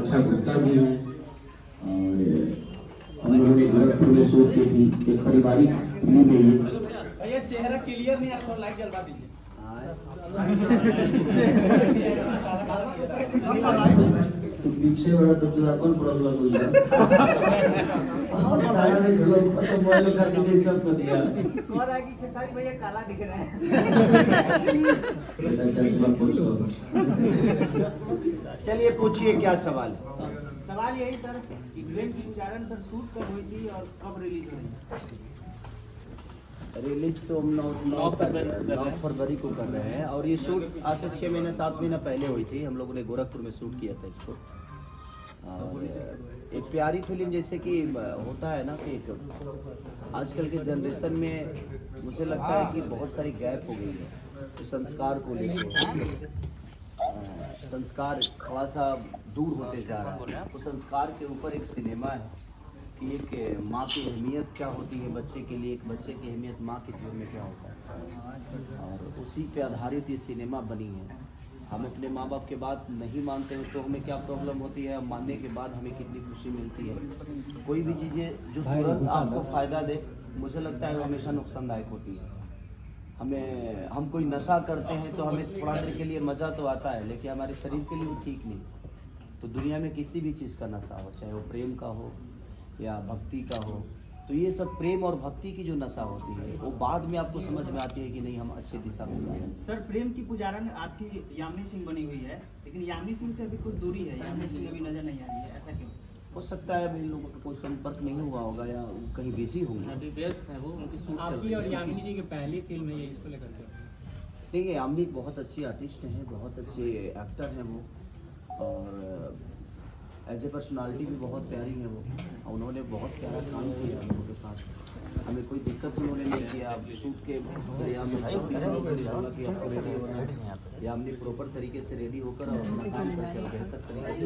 अच्छा गुप्ता जी हैं और हम लोगों ने गोरखपुर में शूट की थी, एक पारिवारिक फिल्म है ये। भैया चेहरा क्लियर नहीं, आपको लाइट जलवा दीजिए। तो पीछे बड़ा तो जो अपन प्रॉब्लम हुई है तारा ने जो खत्म मोबाइल का डिस्टर्ब कर दिया और आगे खेसारी भैया काला दिख रहा है। बेटा चश्मा पूछो। चलिए पूछिए क्या सवाल है। सवाल यही सर कि प्रेम की उच्चारण सर शूट कब हुई थी और कब रिलीज हुई? रिलीज तो हम 9 फरवरी को कर रहे हैं और ये शूट आज से 6 महीने 7 महीना पहले हुई थी। हम लोगों ने गोरखपुर में शूट किया था इसको। और एक प्यारी फिल्म जैसे कि होता है ना कि आजकल के जनरेशन में मुझे लगता है कि बहुत सारी गैप हो गई है तो संस्कार को लेकर संस्कार थोड़ा सा दूर होते जा रहा है। तो संस्कार के ऊपर एक सिनेमा है कि एक माँ की अहमियत क्या होती है बच्चे के लिए, एक बच्चे की अहमियत माँ के जीवन में क्या होता है, और उसी पे आधारित ये सिनेमा बनी है। हम अपने माँ बाप के बात नहीं मानते हैं तो हमें क्या प्रॉब्लम होती है, मानने के बाद हमें कितनी खुशी मिलती है। कोई भी चीज़ें जो तुरंत आपको फ़ायदा दे, मुझे लगता है वो हमेशा नुकसानदायक होती है। हम कोई नशा करते हैं तो हमें थोड़ा देर के लिए मज़ा तो आता है, लेकिन हमारे शरीर के लिए वो ठीक नहीं। तो दुनिया में किसी भी चीज़ का नशा हो, चाहे वो प्रेम का हो या भक्ति का हो, तो ये सब प्रेम और भक्ति की जो नशा होती है वो बाद में आपको समझ में आती है कि नहीं हम अच्छी दिशा में जा रहे हैं। सर प्रेम की पुजारन आपकी यामिनी सिंह बनी हुई है, लेकिन यामिनी सिंह से अभी कुछ दूरी है, यामिनी सिंह अभी नजर नहीं आ रही है, ऐसा क्यों? हो सकता है अभी लोगों का कोई संपर्क नहीं हुआ होगा या कहीं बिजी होंगे। अभी व्यस्त है वो, उनकी शूट आपकी और यामिनी जी की पहली फिल्म है ये, इसको लेकर के। देखिए यामिनी बहुत अच्छी आर्टिस्ट हैं, बहुत अच्छे एक्टर हैं वो, और एज ए पर्सनालिटी भी बहुत प्यारी है वो। उन्होंने बहुत प्यारा काम किया हम लोगों के साथ, हमें कोई दिक्कत उन्होंने नहीं किया। शूट के यामिनी प्रॉपर तरीके से रेडी होकर और अपना काम करके बेहतर तरीके से